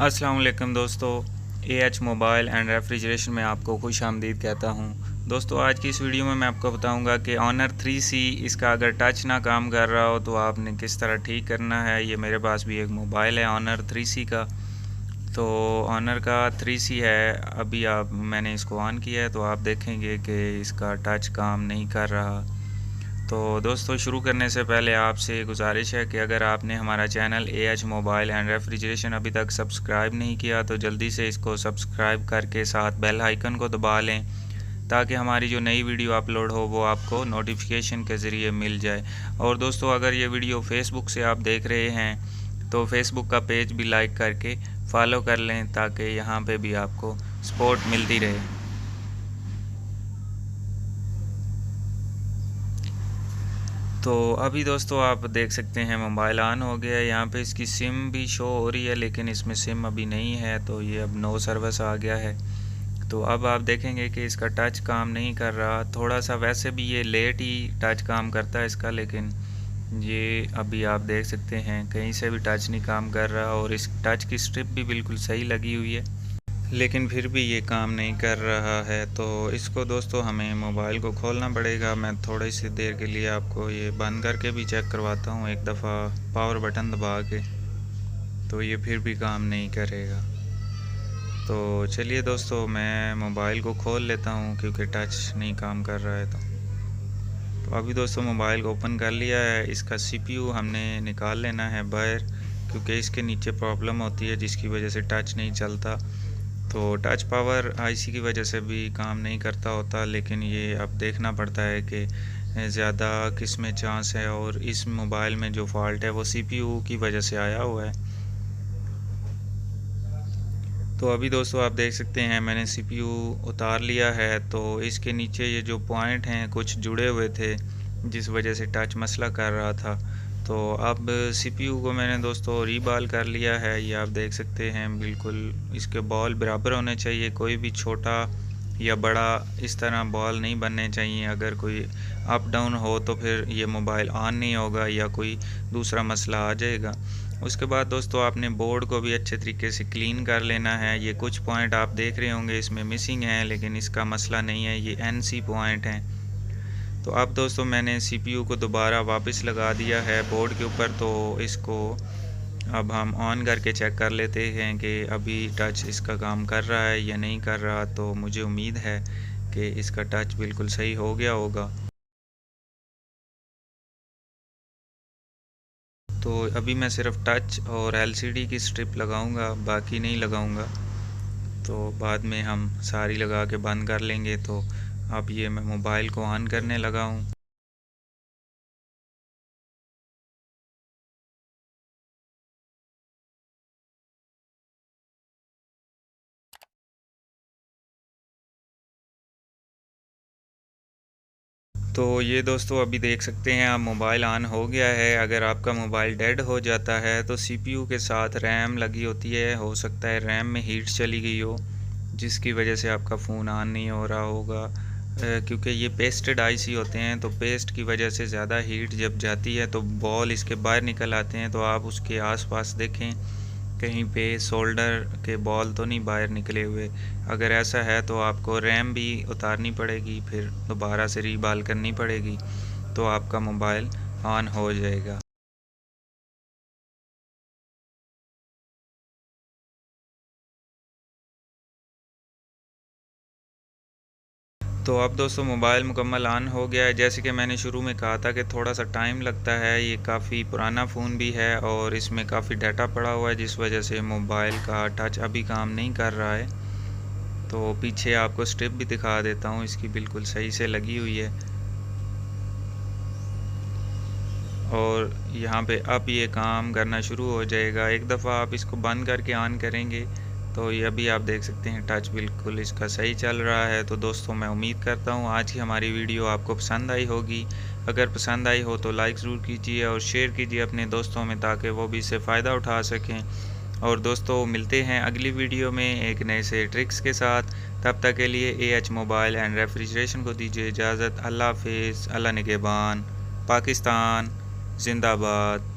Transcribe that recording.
अस्सलाम वालेकुम दोस्तों, एएच मोबाइल एंड रेफ्रिजरेशन में आपको खुश आमदीद कहता हूं। दोस्तों, आज की इस वीडियो में मैं आपको बताऊंगा कि ऑनर 3C इसका अगर टच ना काम कर रहा हो तो आपने किस तरह ठीक करना है। ये मेरे पास भी एक मोबाइल है ऑनर 3C का, तो ऑनर का 3C है। अभी मैंने इसको ऑन किया है तो आप देखेंगे कि इसका टच काम नहीं कर रहा। तो दोस्तों, शुरू करने से पहले आपसे गुजारिश है कि अगर आपने हमारा channel AH mobile and refrigeration अभी तक सब्सक्राइब नहीं किया तो जल्दी से इसको सब्सक्राइब करके साथ बेल आइकन को दबा लें ताकि हमारी जो नई वीडियो अपलोड हो वो आपको नोटिफिकेशन के ज़रिए मिल जाए। और दोस्तों, अगर ये वीडियो फेसबुक से आप देख रहे हैं तो फेसबुक का पेज भी लाइक करके फॉलो कर लें ताकि यहाँ पे भी आपको सपोर्ट मिलती रहे। तो अभी दोस्तों आप देख सकते हैं मोबाइल ऑन हो गया है। यहाँ पे इसकी सिम भी शो हो रही है लेकिन इसमें सिम अभी नहीं है, तो ये अब नो सर्विस आ गया है। तो अब आप देखेंगे कि इसका टच काम नहीं कर रहा। थोड़ा सा वैसे भी ये लेट ही टच काम करता है इसका, लेकिन ये अभी आप देख सकते हैं कहीं से भी टच नहीं काम कर रहा और इस टच की स्ट्रिप भी बिल्कुल सही लगी हुई है लेकिन फिर भी ये काम नहीं कर रहा है। तो इसको दोस्तों हमें मोबाइल को खोलना पड़ेगा। मैं थोड़ी सी देर के लिए आपको ये बंद करके भी चेक करवाता हूँ एक दफ़ा पावर बटन दबा के, तो ये फिर भी काम नहीं करेगा। तो चलिए दोस्तों, मैं मोबाइल को खोल लेता हूँ क्योंकि टच नहीं काम कर रहा है। तो अभी दोस्तों मोबाइल को ओपन कर लिया है। इसका CPU हमने निकाल लेना है बाहर क्योंकि इसके नीचे प्रॉब्लम होती है जिसकी वजह से टच नहीं चलता। तो टच पावर IC की वजह से भी काम नहीं करता होता, लेकिन ये अब देखना पड़ता है कि ज़्यादा किस में चांस है। और इस मोबाइल में जो फॉल्ट है वो CPU की वजह से आया हुआ है। तो अभी दोस्तों आप देख सकते हैं मैंने CPU उतार लिया है। तो इसके नीचे ये जो पॉइंट हैं कुछ जुड़े हुए थे जिस वजह से टच मसला कर रहा था। तो अब CPU को मैंने दोस्तों रीबॉल कर लिया है। ये आप देख सकते हैं बिल्कुल इसके बॉल बराबर होने चाहिए, कोई भी छोटा या बड़ा इस तरह बॉल नहीं बनने चाहिए। अगर कोई अप डाउन हो तो फिर ये मोबाइल ऑन नहीं होगा या कोई दूसरा मसला आ जाएगा। उसके बाद दोस्तों आपने बोर्ड को भी अच्छे तरीके से क्लीन कर लेना है। ये कुछ पॉइंट आप देख रहे होंगे इसमें मिसिंग हैं, लेकिन इसका मसला नहीं है, ये NC पॉइंट हैं। तो अब दोस्तों मैंने CPU को दोबारा वापस लगा दिया है बोर्ड के ऊपर। तो इसको अब हम ऑन करके चेक कर लेते हैं कि अभी टच इसका काम कर रहा है या नहीं कर रहा। तो मुझे उम्मीद है कि इसका टच बिल्कुल सही हो गया होगा। तो अभी मैं सिर्फ टच और LCD की स्ट्रिप लगाऊंगा, बाकी नहीं लगाऊंगा। तो बाद में हम सारी लगा के बंद कर लेंगे। तो अब ये मैं मोबाइल को ऑन करने लगा हूँ। तो ये दोस्तों अभी देख सकते हैं आप मोबाइल ऑन हो गया है। अगर आपका मोबाइल डेड हो जाता है तो CPU के साथ रैम लगी होती है, हो सकता है रैम में हीट चली गई हो जिसकी वजह से आपका फ़ोन ऑन नहीं हो रहा होगा। क्योंकि ये पेस्टेड IC होते हैं तो पेस्ट की वजह से ज़्यादा हीट जब जाती है तो बॉल इसके बाहर निकल आते हैं। तो आप उसके आसपास देखें कहीं पे सोल्डर के बॉल तो नहीं बाहर निकले हुए। अगर ऐसा है तो आपको रैम भी उतारनी पड़ेगी, फिर दोबारा से रीबॉल करनी पड़ेगी, तो आपका मोबाइल ऑन हो जाएगा। तो अब दोस्तों मोबाइल मुकम्मल ऑन हो गया है। जैसे कि मैंने शुरू में कहा था कि थोड़ा सा टाइम लगता है, ये काफ़ी पुराना फ़ोन भी है और इसमें काफ़ी डाटा पड़ा हुआ है जिस वजह से मोबाइल का टच अभी काम नहीं कर रहा है। तो पीछे आपको स्ट्रिप भी दिखा देता हूँ, इसकी बिल्कुल सही से लगी हुई है। और यहाँ पे अब ये काम करना शुरू हो जाएगा। एक दफ़ा आप इसको बंद करके ऑन करेंगे तो ये अभी आप देख सकते हैं टच बिल्कुल इसका सही चल रहा है। तो दोस्तों मैं उम्मीद करता हूँ आज की हमारी वीडियो आपको पसंद आई होगी। अगर पसंद आई हो तो लाइक ज़रूर कीजिए और शेयर कीजिए अपने दोस्तों में ताकि वो भी इससे फ़ायदा उठा सकें। और दोस्तों मिलते हैं अगली वीडियो में एक नए से ट्रिक्स के साथ। तब तक के लिए एएच मोबाइल एंड रेफ्रिजरेशन को दीजिए इजाज़त। अल्लाह हाफिज़, अल्लाह निगहबान, पाकिस्तान जिंदाबाद।